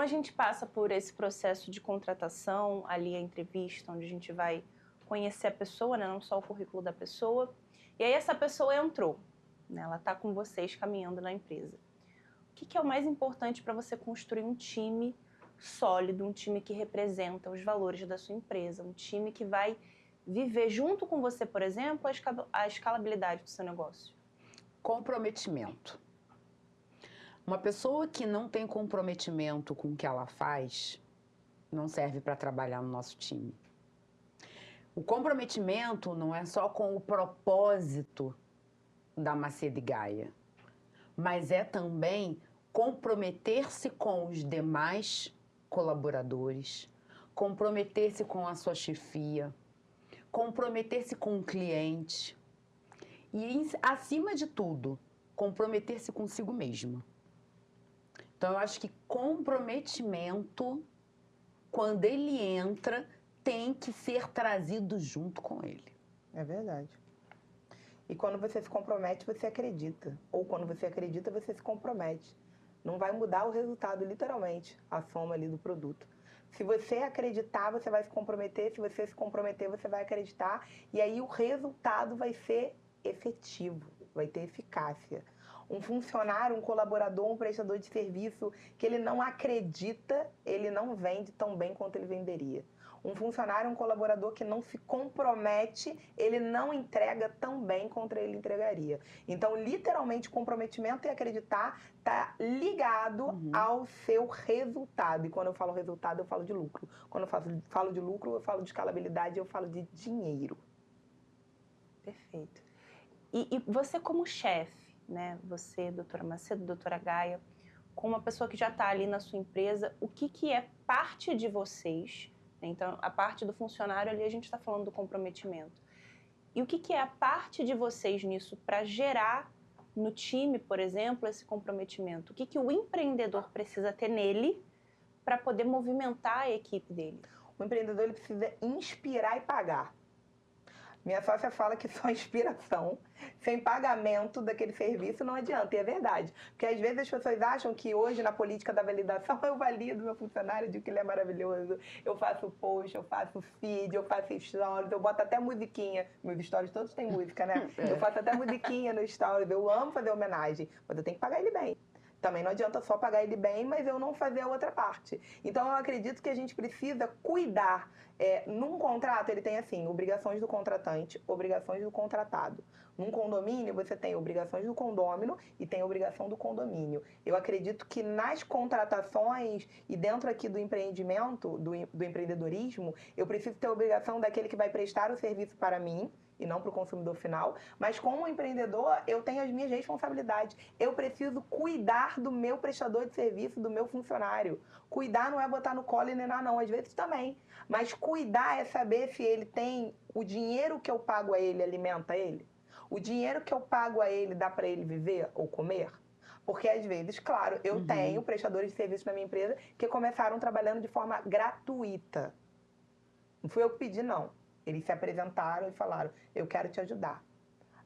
Então a gente passa por esse processo de contratação, ali a entrevista, onde a gente vai conhecer a pessoa, né, não só o currículo da pessoa. E aí essa pessoa entrou, né, ela está com vocês caminhando na empresa. O que é o mais importante para você construir um time sólido, um time que representa os valores da sua empresa, um time que vai viver junto com você, por exemplo, a escalabilidade do seu negócio? Comprometimento. Uma pessoa que não tem comprometimento com o que ela faz, não serve para trabalhar no nosso time. O comprometimento não é só com o propósito da Macedo e Gaia, mas é também comprometer-se com os demais colaboradores, comprometer-se com a sua chefia, comprometer-se com o cliente e, acima de tudo, comprometer-se consigo mesma. Então, eu acho que comprometimento, quando ele entra, tem que ser trazido junto com ele. É verdade. E quando você se compromete, você acredita. Ou quando você acredita, você se compromete. Não vai mudar o resultado, literalmente, a soma ali do produto. Se você acreditar, você vai se comprometer. Se você se comprometer, você vai acreditar. E aí o resultado vai ser efetivo, vai ter eficácia. Um funcionário, um colaborador, um prestador de serviço que ele não acredita, ele não vende tão bem quanto ele venderia. Um funcionário, um colaborador que não se compromete, ele não entrega tão bem quanto ele entregaria. Então, literalmente, comprometimento e acreditar está ligado ao seu resultado. E quando eu falo resultado, eu falo de lucro. Quando eu falo de lucro, eu falo de escalabilidade, eu falo de dinheiro. Perfeito. E você como chefe, né? Você, doutora Macedo, doutora Gaia, como uma pessoa que já está ali na sua empresa, o que é parte de vocês? Então, a parte do funcionário ali, a gente está falando do comprometimento. E o que é a parte de vocês nisso para gerar no time, por exemplo, esse comprometimento? O que o empreendedor precisa ter nele para poder movimentar a equipe dele? O empreendedor ele precisa inspirar e pagar. Minha sócia fala que só inspiração, sem pagamento daquele serviço não adianta, e é verdade. Porque às vezes as pessoas acham que hoje na política da validação eu valido meu funcionário, digo que ele é maravilhoso, eu faço post, eu faço feed, eu faço stories, eu boto até musiquinha. Meus stories todos têm música, né? Eu faço até musiquinha no stories, eu amo fazer homenagem, mas eu tenho que pagar ele bem. Também não adianta só pagar ele bem, mas eu não fazer a outra parte. Então, eu acredito que a gente precisa cuidar. Num contrato, ele tem, assim, obrigações do contratante, obrigações do contratado. Num condomínio, você tem obrigações do condômino e tem obrigação do condomínio. Eu acredito que nas contratações e dentro aqui do empreendimento, do empreendedorismo, eu preciso ter a obrigação daquele que vai prestar o serviço para mim, e não para o consumidor final, mas como empreendedor, eu tenho as minhas responsabilidades. Eu preciso cuidar do meu prestador de serviço, do meu funcionário. Cuidar não é botar no colo e nenar, não, às vezes também. Mas cuidar é saber se ele tem o dinheiro que eu pago a ele, alimenta ele. O dinheiro que eu pago a ele dá para ele viver ou comer? Porque às vezes, claro, eu tenho prestadores de serviço na minha empresa que começaram trabalhando de forma gratuita. Não fui eu que pedi, não. Eles se apresentaram e falaram, eu quero te ajudar.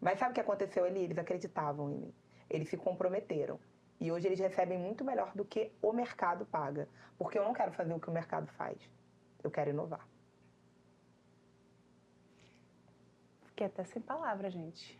Mas sabe o que aconteceu ali? Eles acreditavam em mim. Eles se comprometeram. E hoje eles recebem muito melhor do que o mercado paga. Porque eu não quero fazer o que o mercado faz. Eu quero inovar. Fiquei até sem palavras, gente.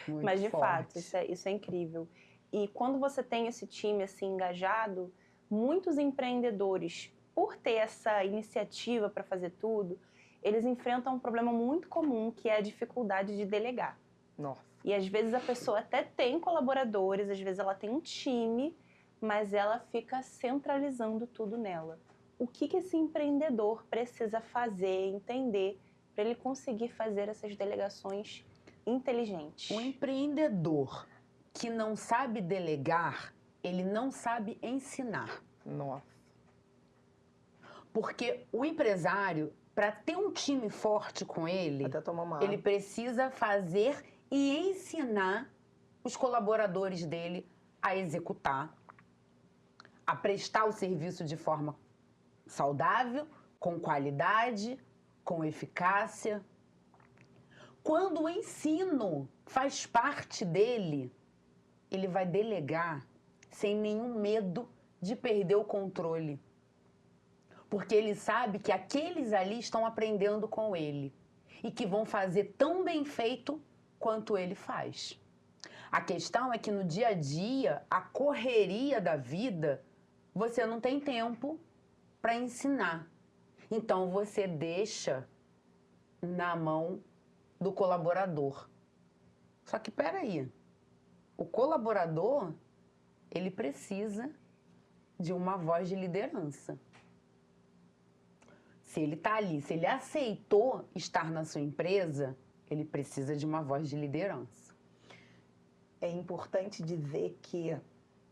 Muito Mas, de forte. fato, isso é incrível. E quando você tem esse time assim engajado, muitos empreendedores, por ter essa iniciativa para fazer tudo, eles enfrentam um problema muito comum, que é a dificuldade de delegar. Nossa. E às vezes a pessoa até tem colaboradores, às vezes ela tem um time, mas ela fica centralizando tudo nela. O que esse empreendedor precisa fazer, entender, para ele conseguir fazer essas delegações inteligentes? Um empreendedor que não sabe delegar, ele não sabe ensinar. Nossa. Porque o empresário, para ter um time forte com ele, Até tomar uma ele água. precisa fazer e ensinar os colaboradores dele a executar, a prestar o serviço de forma saudável, com qualidade, com eficácia. Quando o ensino faz parte dele, ele vai delegar sem nenhum medo de perder o controle. Porque ele sabe que aqueles ali estão aprendendo com ele e que vão fazer tão bem feito quanto ele faz. A questão é que no dia a dia, a correria da vida, você não tem tempo para ensinar. Então você deixa na mão do colaborador. Só que peraí, o colaborador, ele precisa de uma voz de liderança. Se ele está ali, se ele aceitou estar na sua empresa, ele precisa de uma voz de liderança. É importante dizer que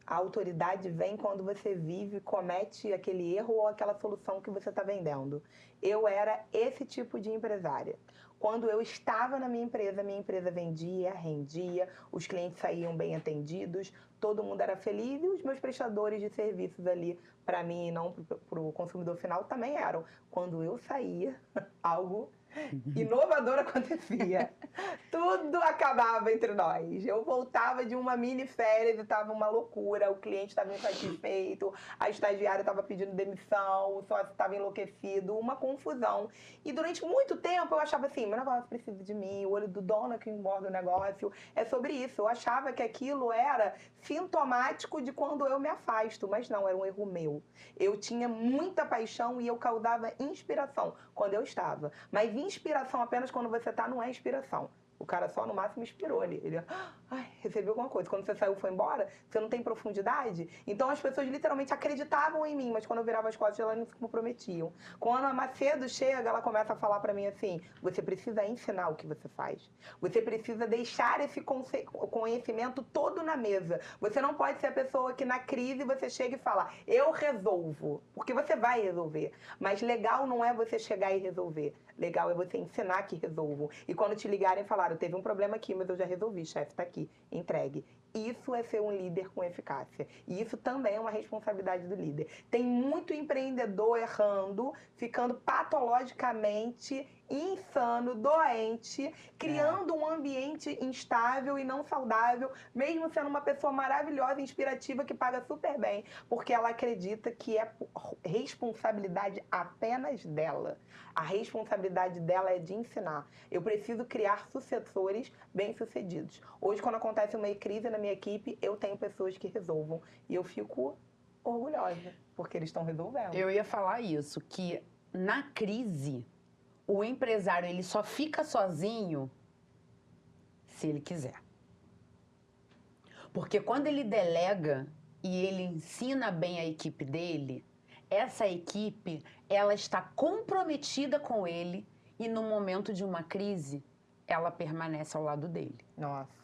a autoridade vem quando você vive, comete aquele erro ou aquela solução que você está vendendo. Eu era esse tipo de empresária. Quando eu estava na minha empresa vendia, rendia, os clientes saíam bem atendidos, todo mundo era feliz e os meus prestadores de serviços ali, para mim e não para o consumidor final, também eram. Quando eu saía, algo inovador acontecia. Tudo acabava entre nós. Eu voltava de uma mini férias e estava uma loucura, o cliente estava insatisfeito, a estagiária estava pedindo demissão, o sócio estava enlouquecido, uma confusão. E durante muito tempo eu achava assim, meu negócio precisa de mim, o olho do dono é que engorda o negócio, é sobre isso. Eu achava que aquilo era sintomático de quando eu me afasto, mas não, era um erro meu. Eu tinha muita paixão e eu causava inspiração quando eu estava. Mas inspiração apenas quando você está não é inspiração. O cara só no máximo inspirou ali. Ele, recebeu alguma coisa. Quando você saiu, foi embora, você não tem profundidade. Então as pessoas literalmente acreditavam em mim, mas quando eu virava as costas, elas não se comprometiam. Quando a Macedo chega, ela começa a falar pra mim assim: você precisa ensinar o que você faz. Você precisa deixar esse conhecimento todo na mesa. Você não pode ser a pessoa que na crise você chega e fala, eu resolvo. Porque você vai resolver. Mas legal não é você chegar e resolver. Legal é você ensinar que resolvo. E quando te ligarem e falaram, teve um problema aqui, mas eu já resolvi, chefe, tá aqui, entregue. Isso é ser um líder com eficácia. E isso também é uma responsabilidade do líder. Tem muito empreendedor errando, ficando patologicamente insano, doente, criando um ambiente instável e não saudável, mesmo sendo uma pessoa maravilhosa, inspirativa, que paga super bem, porque ela acredita que é responsabilidade apenas dela. A responsabilidade dela é de ensinar. Eu preciso criar sucessores bem-sucedidos. Hoje, quando acontece uma crise na minha equipe, eu tenho pessoas que resolvam. E eu fico orgulhosa, porque eles estão resolvendo. Eu ia falar isso, que na crise, o empresário ele só fica sozinho se ele quiser. Porque quando ele delega e ele ensina bem a equipe dele, essa equipe, ela está comprometida com ele e no momento de uma crise, ela permanece ao lado dele. Nossa.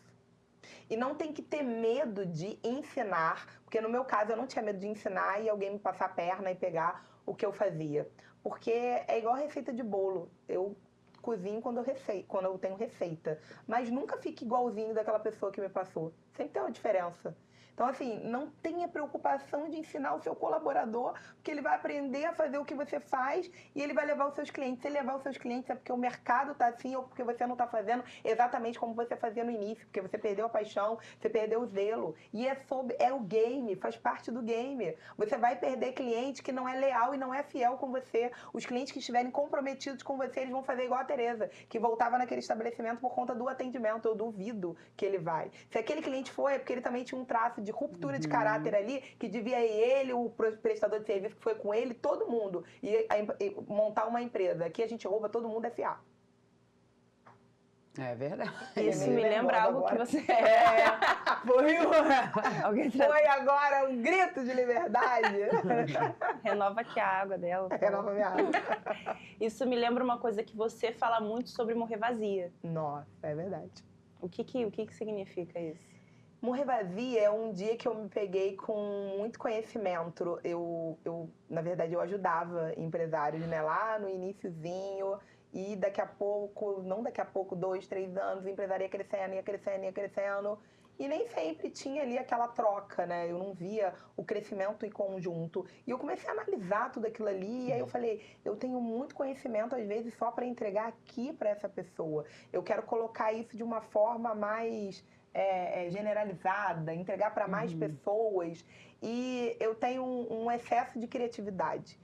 E não tem que ter medo de ensinar, porque no meu caso eu não tinha medo de ensinar e alguém me passar a perna e pegar o que eu fazia. Porque é igual receita de bolo. Eu cozinho quando eu tenho receita. Mas nunca fique igualzinho daquela pessoa que me passou. Sempre tem uma diferença. Então, assim, não tenha preocupação de ensinar o seu colaborador, porque ele vai aprender a fazer o que você faz e ele vai levar os seus clientes. Se ele levar os seus clientes é porque o mercado está assim ou porque você não está fazendo exatamente como você fazia no início, porque você perdeu a paixão, você perdeu o zelo. E é o game, faz parte do game. Você vai perder cliente que não é leal e não é fiel com você. Os clientes que estiverem comprometidos com você, eles vão fazer igual a Tereza, que voltava naquele estabelecimento por conta do atendimento. Eu duvido que ele vai. Se aquele cliente foi, é porque ele também tinha um traço de ruptura de caráter ali, que devia ele, o prestador de serviço que foi com ele, todo mundo, e montar uma empresa. Aqui a gente rouba, todo mundo é fiar. É verdade. Isso me lembra algo agora. que você... Foi agora um grito de liberdade. Renova aqui a água dela. Renova minha água. Isso me lembra uma coisa que você fala muito sobre morrer vazia. Nossa, é verdade. O que significa isso? Morrer vazia é um dia que eu me peguei com muito conhecimento. Na verdade, eu ajudava empresários, né, lá no iniciozinho. E daqui a pouco, não daqui a pouco, 2, 3 anos, a empresaria ia crescendo. E nem sempre tinha ali aquela troca, né? Eu não via o crescimento em conjunto. E eu comecei a analisar tudo aquilo ali. E aí eu falei, eu tenho muito conhecimento, às vezes, só para entregar aqui para essa pessoa. Eu quero colocar isso de uma forma mais generalizada, entregar para mais pessoas. E eu tenho um excesso de criatividade.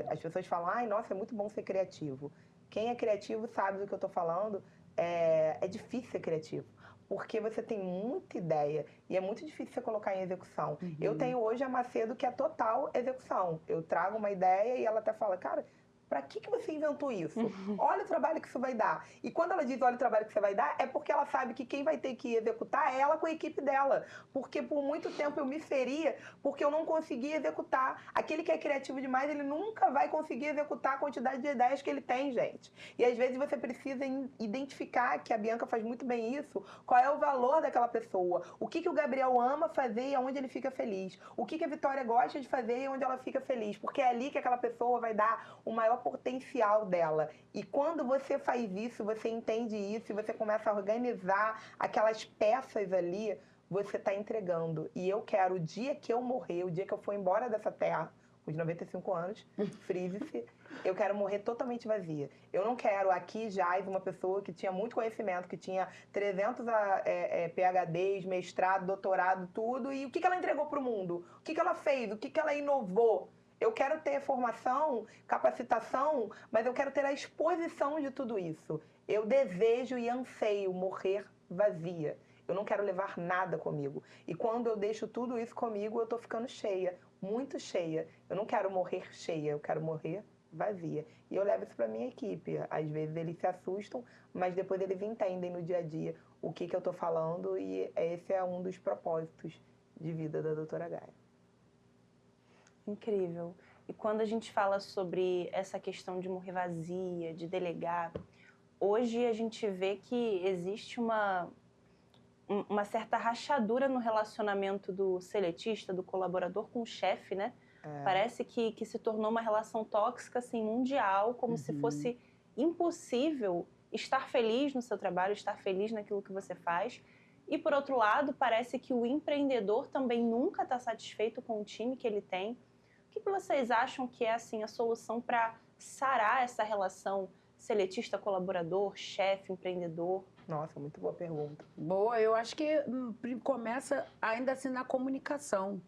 As pessoas falam, ai, nossa, é muito bom ser criativo. Quem é criativo sabe do que eu estou falando. É difícil ser criativo, porque você tem muita ideia e é muito difícil você colocar em execução. Eu tenho hoje a Macedo, que é total execução. Eu trago uma ideia e ela até fala, cara, pra que você inventou isso? Olha o trabalho que isso vai dar. E quando ela diz olha o trabalho que você vai dar, é porque ela sabe que quem vai ter que executar é ela com a equipe dela. Porque por muito tempo eu me feria porque eu não conseguia executar. Aquele que é criativo demais, ele nunca vai conseguir executar a quantidade de ideias que ele tem, gente. E às vezes você precisa identificar, que a Bianca faz muito bem isso, qual é o valor daquela pessoa. O que o Gabriel ama fazer e aonde ele fica feliz. O que a Vitória gosta de fazer e onde ela fica feliz. Porque é ali que aquela pessoa vai dar o maior potencial dela. E quando você faz isso, você entende isso e você começa a organizar aquelas peças ali, você está entregando. E eu quero, o dia que eu morrer, o dia que eu for embora dessa terra, com 95 anos, frise-se, eu quero morrer totalmente vazia. Eu não quero aqui já uma pessoa que tinha muito conhecimento, que tinha 300 PhDs, mestrado, doutorado, tudo, e o que ela entregou para o mundo? O que ela fez? O que ela inovou? Eu quero ter formação, capacitação, mas eu quero ter a exposição de tudo isso. Eu desejo e anseio morrer vazia. Eu não quero levar nada comigo. E quando eu deixo tudo isso comigo, eu estou ficando cheia, muito cheia. Eu não quero morrer cheia, eu quero morrer vazia. E eu levo isso para minha equipe. Às vezes eles se assustam, mas depois eles entendem no dia a dia o que eu estou falando, e esse é um dos propósitos de vida da doutora Gaia. Incrível. E quando a gente fala sobre essa questão de morrer vazia, de delegar, hoje a gente vê que existe uma certa rachadura no relacionamento do seletista, do colaborador com o chefe, né? Parece que se tornou uma relação tóxica, assim, mundial, como se fosse impossível estar feliz no seu trabalho, estar feliz naquilo que você faz. E, por outro lado, parece que o empreendedor também nunca está satisfeito com o time que ele tem. O que vocês acham que é, assim, a solução para sarar essa relação seletista-colaborador, chefe, empreendedor? Nossa, muito boa pergunta. Boa, eu acho que começa ainda assim na comunicação.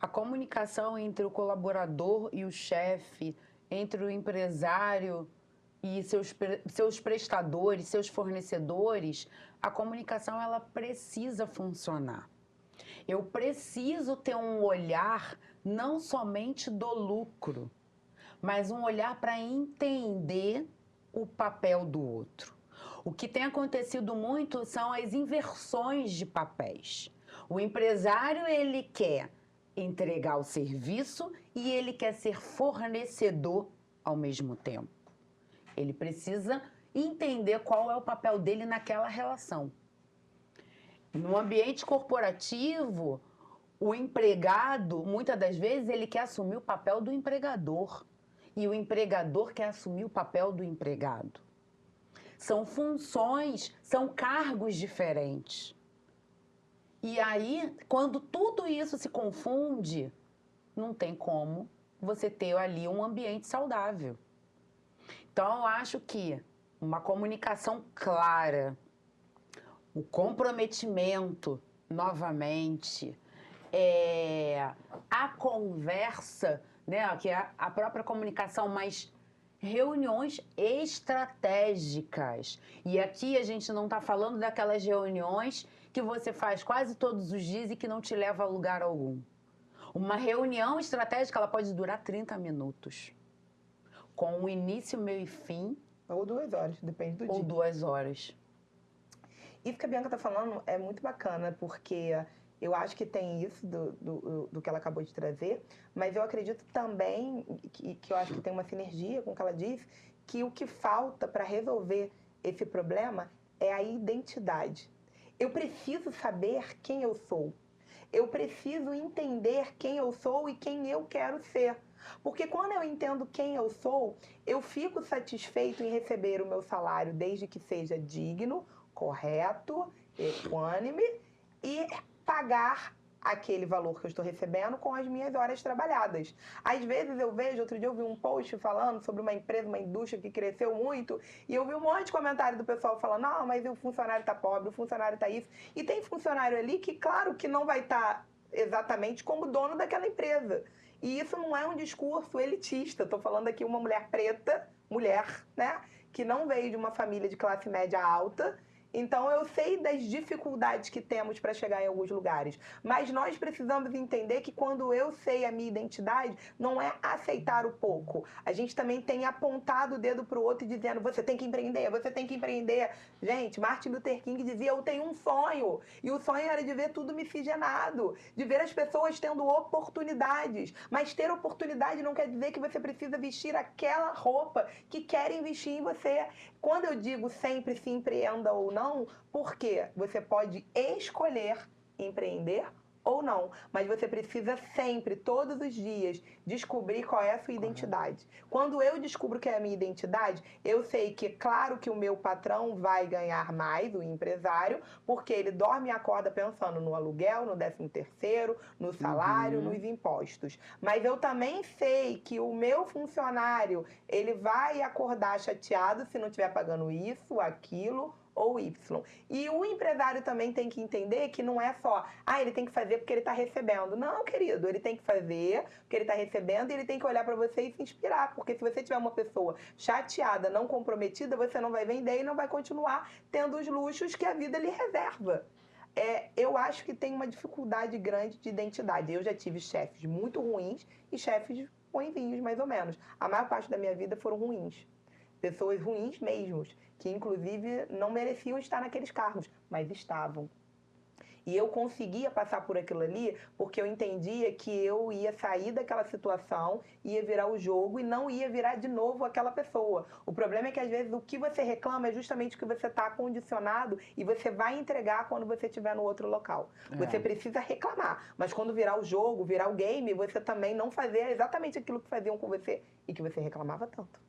A comunicação entre o colaborador e o chefe, entre o empresário e seus prestadores, seus fornecedores, a comunicação ela precisa funcionar. Eu preciso ter um olhar não somente do lucro, mas um olhar para entender o papel do outro. O que tem acontecido muito são as inversões de papéis. O empresário, ele quer entregar o serviço e ele quer ser fornecedor ao mesmo tempo. Ele precisa entender qual é o papel dele naquela relação. No ambiente corporativo, o empregado, muitas das vezes, ele quer assumir o papel do empregador. E o empregador quer assumir o papel do empregado. São funções, são cargos diferentes. E aí, quando tudo isso se confunde, não tem como você ter ali um ambiente saudável. Então, eu acho que uma comunicação clara, o comprometimento, novamente, a conversa, né, que é a própria comunicação, mas reuniões estratégicas. E aqui a gente não está falando daquelas reuniões que você faz quase todos os dias e que não te leva a lugar algum. Uma reunião estratégica, ela pode durar 30 minutos. Com um início, meio e fim. Ou 2 horas, depende do dia. Ou 2 horas. Isso que a Bianca está falando é muito bacana, porque eu acho que tem isso do que ela acabou de trazer, mas eu acredito também, que eu acho que tem uma sinergia com o que ela disse, que o que falta para resolver esse problema é a identidade. Eu preciso saber quem eu sou. Eu preciso entender quem eu sou e quem eu quero ser. Porque quando eu entendo quem eu sou, eu fico satisfeito em receber o meu salário, desde que seja digno, correto, equânime, e pagar aquele valor que eu estou recebendo com as minhas horas trabalhadas. Às vezes eu vejo, outro dia eu vi um post falando sobre uma empresa, uma indústria que cresceu muito, e eu vi um monte de comentário do pessoal falando, não, mas o funcionário está pobre, o funcionário está isso. E tem funcionário ali que, claro, que não vai estar exatamente como dono daquela empresa. E isso não é um discurso elitista. Estou falando aqui uma mulher preta, mulher, né, que não veio de uma família de classe média alta. Então, eu sei das dificuldades que temos para chegar em alguns lugares. Mas nós precisamos entender que quando eu sei a minha identidade, não é aceitar o pouco. A gente também tem apontado o dedo para o outro e dizendo, você tem que empreender, você tem que empreender. Gente, Martin Luther King dizia, eu tenho um sonho. E o sonho era de ver tudo miscigenado, de ver as pessoas tendo oportunidades. Mas ter oportunidade não quer dizer que você precisa vestir aquela roupa que querem vestir em você. Quando eu digo sempre se empreenda ou não, porque você pode escolher empreender ou não, mas você precisa sempre, todos os dias, descobrir qual é a sua identidade. Quando eu descubro que é a minha identidade, eu sei que, claro que o meu patrão vai ganhar mais, o empresário, porque ele dorme e acorda pensando no aluguel, no 13º, no salário, nos impostos. Mas eu também sei que o meu funcionário, ele vai acordar chateado se não estiver pagando isso, aquilo ou Y. E o empresário também tem que entender que não é só, ele tem que fazer porque ele está recebendo. Não, querido, ele tem que fazer porque ele está recebendo e ele tem que olhar para você e se inspirar. Porque se você tiver uma pessoa chateada, não comprometida, você não vai vender e não vai continuar tendo os luxos que a vida lhe reserva. Eu acho que tem uma dificuldade grande de identidade. Eu já tive chefes muito ruins e chefes ruinzinhos, mais ou menos. A maior parte da minha vida foram ruins. Pessoas ruins mesmo, que inclusive não mereciam estar naqueles cargos, mas estavam. E eu conseguia passar por aquilo ali porque eu entendia que eu ia sair daquela situação, ia virar o jogo e não ia virar de novo aquela pessoa. O problema é que às vezes o que você reclama é justamente o que você está condicionado e você vai entregar quando você estiver no outro local. Você precisa reclamar, mas quando virar o jogo, virar o game, você também não fazer exatamente aquilo que faziam com você e que você reclamava tanto.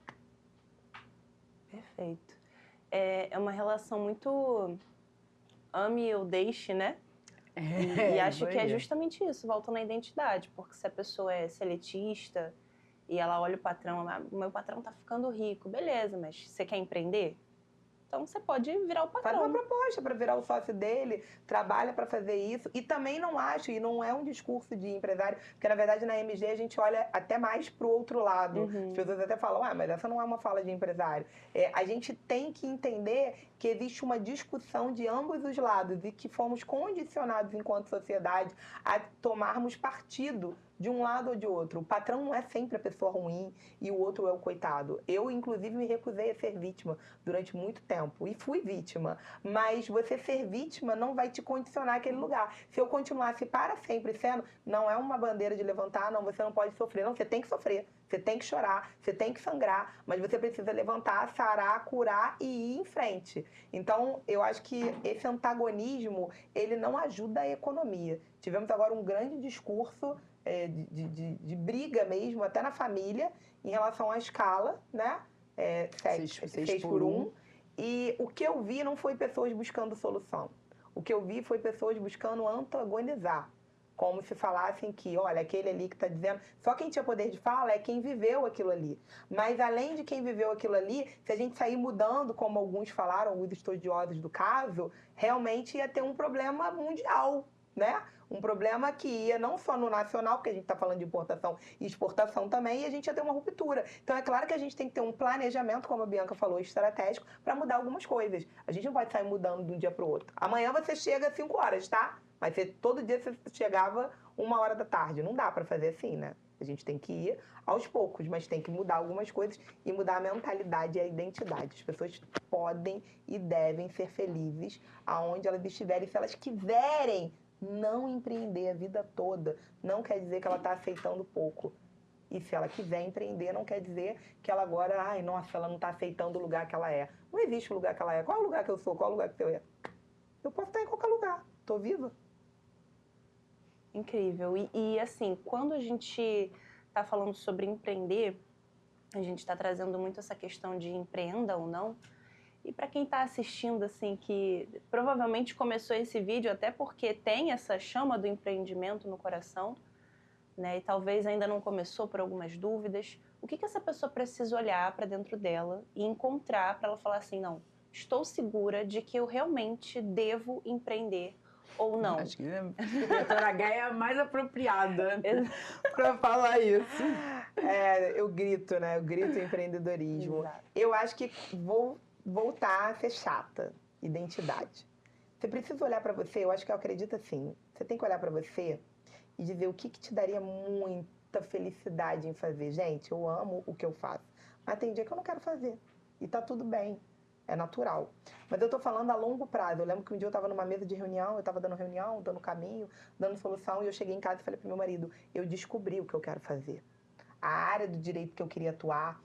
Perfeito. É uma relação muito ame ou deixe, né? E acho que é justamente isso, voltando à identidade, porque se a pessoa é seletista e ela olha o patrão, o meu patrão tá ficando rico, beleza, mas você quer empreender? Então você pode virar o patrão. Faz uma proposta para virar o sócio dele, trabalha para fazer isso. E também não acho, e não é um discurso de empresário, porque na verdade na MG a gente olha até mais pro outro lado. As pessoas até falam, mas essa não é uma fala de empresário. A gente tem que entender que existe uma discussão de ambos os lados e que fomos condicionados enquanto sociedade a tomarmos partido de um lado ou de outro. O patrão não é sempre a pessoa ruim e o outro é o coitado. Eu, inclusive, me recusei a ser vítima durante muito tempo e fui vítima. Mas você ser vítima não vai te condicionar àquele lugar. Se eu continuasse para sempre sendo, não é uma bandeira de levantar, não, você não pode sofrer. Não, você tem que sofrer, você tem que chorar, você tem que sangrar, mas você precisa levantar, sarar, curar e ir em frente. Então, eu acho que esse antagonismo, ele não ajuda a economia. Tivemos agora um grande discurso de briga mesmo, até na família, em relação à escala, né? 6x1. E o que eu vi não foi pessoas buscando solução. O que eu vi foi pessoas buscando antagonizar. Como se falassem que, olha, aquele ali que está dizendo... Só quem tinha poder de fala é quem viveu aquilo ali. Mas além de quem viveu aquilo ali, se a gente sair mudando, como alguns falaram, alguns estudiosos do caso, realmente ia ter um problema mundial, né? Um problema que ia não só no nacional, porque a gente está falando de importação e exportação também, e a gente ia ter uma ruptura. Então, é claro que a gente tem que ter um planejamento, como a Bianca falou, estratégico, para mudar algumas coisas. A gente não pode sair mudando de um dia para o outro. Amanhã você chega às 5 horas, tá? Mas todo dia você chegava 1h da tarde. Não dá para fazer assim, né? A gente tem que ir aos poucos, mas tem que mudar algumas coisas e mudar a mentalidade e a identidade. As pessoas podem e devem ser felizes aonde elas estiverem, se elas quiserem. Não empreender a vida toda não quer dizer que ela está aceitando pouco. E se ela quiser empreender, não quer dizer que ela agora, ela não está aceitando o lugar que ela é. Não existe o lugar que ela é. Qual é o lugar que eu sou? Qual é o lugar que eu é? Eu posso estar em qualquer lugar. Estou viva. Incrível. E assim, quando a gente está falando sobre empreender, a gente está trazendo muito essa questão de empreenda ou não. E para quem está assistindo, assim, que provavelmente começou esse vídeo até porque tem essa chama do empreendimento no coração, né? E talvez ainda não começou por algumas dúvidas. O que essa pessoa precisa olhar para dentro dela e encontrar para ela falar assim, não, estou segura de que eu realmente devo empreender ou não? Acho que a doutora Gaia é a mais apropriada para falar isso. Eu grito, né? Eu grito empreendedorismo. Exato. Eu acho que vou voltar a ser chata. Identidade. Você precisa olhar para você, eu acho que eu acredito assim. Você tem que olhar para você e dizer o que te daria muita felicidade em fazer. Gente, eu amo o que eu faço, mas tem dia que eu não quero fazer. E tá tudo bem. É natural. Mas eu tô falando a longo prazo. Eu lembro que um dia eu tava numa mesa de reunião, eu tava dando reunião, dando caminho, dando solução, e eu cheguei em casa e falei pro meu marido, eu descobri o que eu quero fazer. A área do direito que eu queria atuar,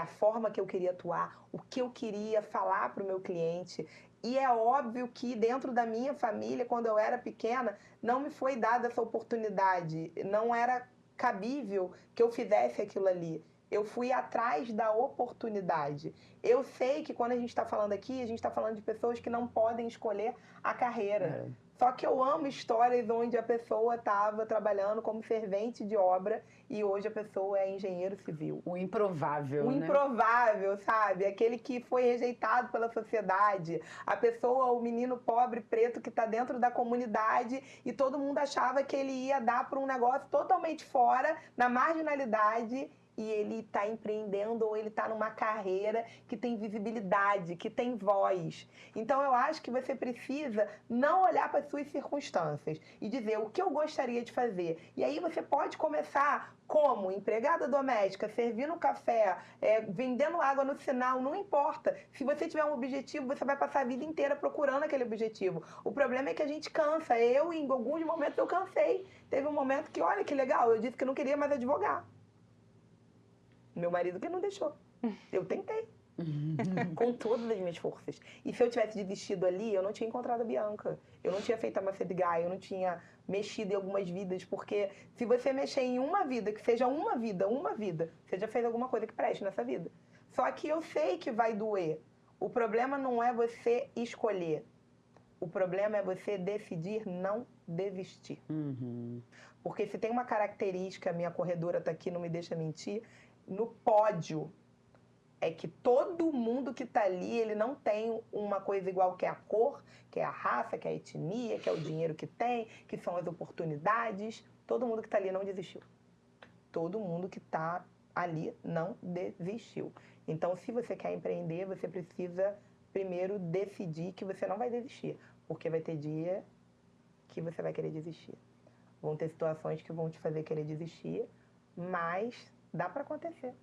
a forma que eu queria atuar, o que eu queria falar pro meu cliente. E é óbvio que dentro da minha família, quando eu era pequena, não me foi dada essa oportunidade. Não era cabível que eu fizesse aquilo ali. Eu fui atrás da oportunidade. Eu sei que quando a gente está falando aqui, a gente está falando de pessoas que não podem escolher a carreira. Só que eu amo histórias onde a pessoa estava trabalhando como servente de obra e hoje a pessoa é engenheiro civil. O improvável, O né? improvável, sabe? Aquele que foi rejeitado pela sociedade. A pessoa, o menino pobre, preto, que está dentro da comunidade e todo mundo achava que ele ia dar para um negócio totalmente fora, na marginalidade, e ele está empreendendo ou ele está numa carreira que tem visibilidade, que tem voz. Então eu acho que você precisa não olhar para as suas circunstâncias e dizer o que eu gostaria de fazer. E aí você pode começar como empregada doméstica, servindo café, vendendo água no sinal, não importa. Se você tiver um objetivo, você vai passar a vida inteira procurando aquele objetivo. O problema é que a gente cansa. Eu, em alguns momentos, eu cansei. Teve um momento que, olha que legal, eu disse que não queria mais advogar. Meu marido que não deixou. Eu tentei. Com todas as minhas forças. E se eu tivesse desistido ali, eu não tinha encontrado a Bianca. Eu não tinha feito a Mercedes Gaia, eu não tinha mexido em algumas vidas, porque se você mexer em uma vida, que seja uma vida, você já fez alguma coisa que preste nessa vida. Só que eu sei que vai doer. O problema não é você escolher. O problema é você decidir não desistir. Porque se tem uma característica, minha corredora tá aqui, não me deixa mentir, no pódio, é que todo mundo que tá ali, ele não tem uma coisa igual, que é a cor, que é a raça, que é a etnia, que é o dinheiro que tem, que são as oportunidades. Todo mundo que tá ali não desistiu. Todo mundo que tá ali não desistiu. Então, se você quer empreender, você precisa primeiro decidir que você não vai desistir. Porque vai ter dia que você vai querer desistir. Vão ter situações que vão te fazer querer desistir, mas dá para acontecer.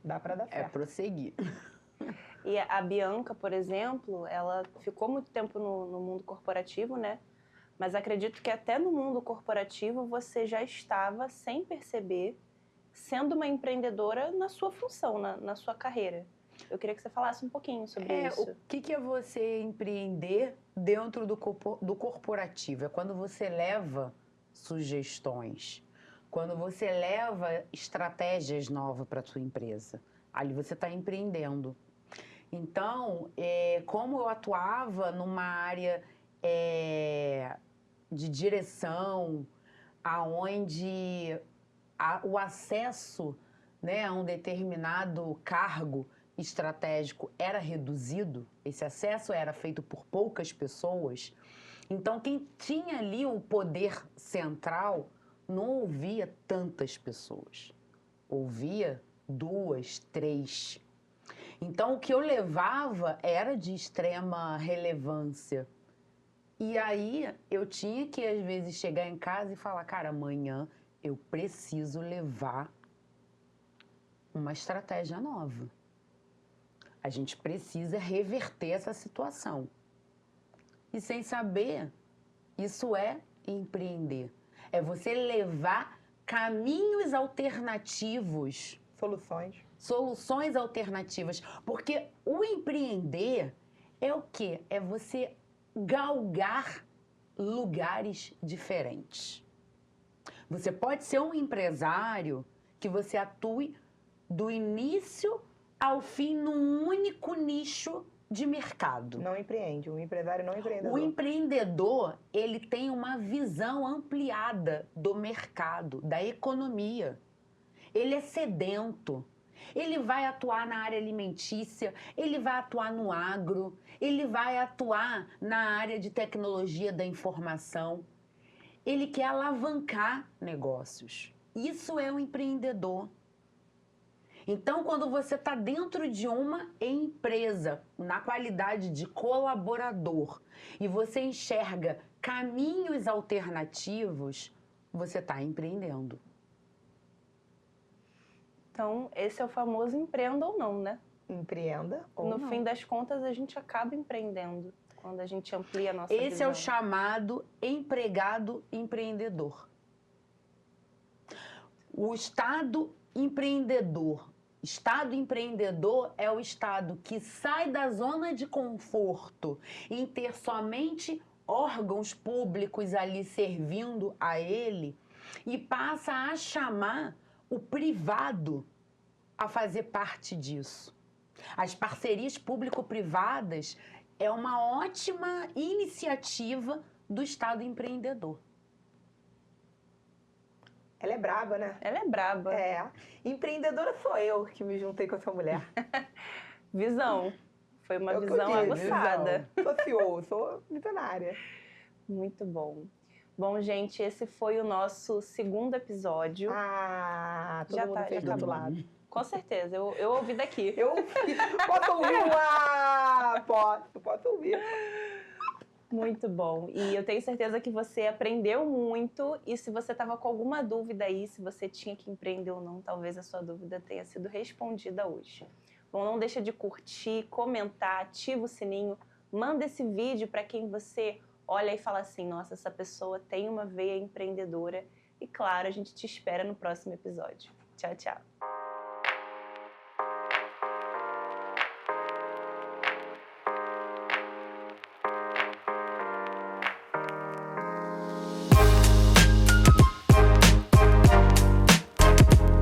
Dá para dar certo. É prosseguir. E a Bianca, por exemplo, ela ficou muito tempo no mundo corporativo, né? Mas acredito que até no mundo corporativo você já estava, sem perceber, sendo uma empreendedora na sua função, na sua carreira. Eu queria que você falasse um pouquinho sobre isso. O que é você empreender dentro do corporativo? É quando você leva sugestões, quando você leva estratégias novas para a sua empresa. Ali você está empreendendo. Então, como eu atuava numa área de direção, aonde o acesso, né, a um determinado cargo estratégico era reduzido, esse acesso era feito por poucas pessoas, então quem tinha ali o poder central não ouvia tantas pessoas, ouvia 2, 3. Então o que eu levava era de extrema relevância. E aí eu tinha que às vezes chegar em casa e falar, cara, amanhã eu preciso levar uma estratégia nova. A gente precisa reverter essa situação. E sem saber, isso é empreender. É você levar caminhos alternativos. Soluções alternativas. Porque o empreender é o quê? É você galgar lugares diferentes. Você pode ser um empresário que você atue do início ao fim num único nicho de mercado. Não empreende, o empresário não é empreendedor. O empreendedor, ele tem uma visão ampliada do mercado, da economia. Ele é sedento. Ele vai atuar na área alimentícia, ele vai atuar no agro, ele vai atuar na área de tecnologia da informação. Ele quer alavancar negócios. Isso é um empreendedor. Então, quando você está dentro de uma empresa, na qualidade de colaborador, e você enxerga caminhos alternativos, você está empreendendo. Então, esse é o famoso empreenda ou não, né? Empreenda ou No não. fim das contas, a gente acaba empreendendo quando a gente amplia a nossa Esse visão. é o chamado empregado empreendedor. O Estado empreendedor. Estado empreendedor é o Estado que sai da zona de conforto em ter somente órgãos públicos ali servindo a ele e passa a chamar o privado a fazer parte disso. As parcerias público-privadas é uma ótima iniciativa do Estado empreendedor. Ela é braba, né? Ela é braba. É. Empreendedora sou eu que me juntei com essa mulher. Visão. Foi uma Eu que visão dei, aguçada. visão. Sou CEO, sou visionária. Muito bom. Bom, gente, esse foi o nosso segundo episódio. Ah, todo Já mundo tá- fez já do acabou. lado. Com certeza, eu ouvi daqui. Eu posso ouvir uma... Posso ouvir. Muito bom. E eu tenho certeza que você aprendeu muito. E se você estava com alguma dúvida aí, se você tinha que empreender ou não, talvez a sua dúvida tenha sido respondida hoje. Bom, não deixa de curtir, comentar, ativa o sininho, manda esse vídeo para quem você olha e fala assim, nossa, essa pessoa tem uma veia empreendedora. E claro, a gente te espera no próximo episódio. Tchau, tchau.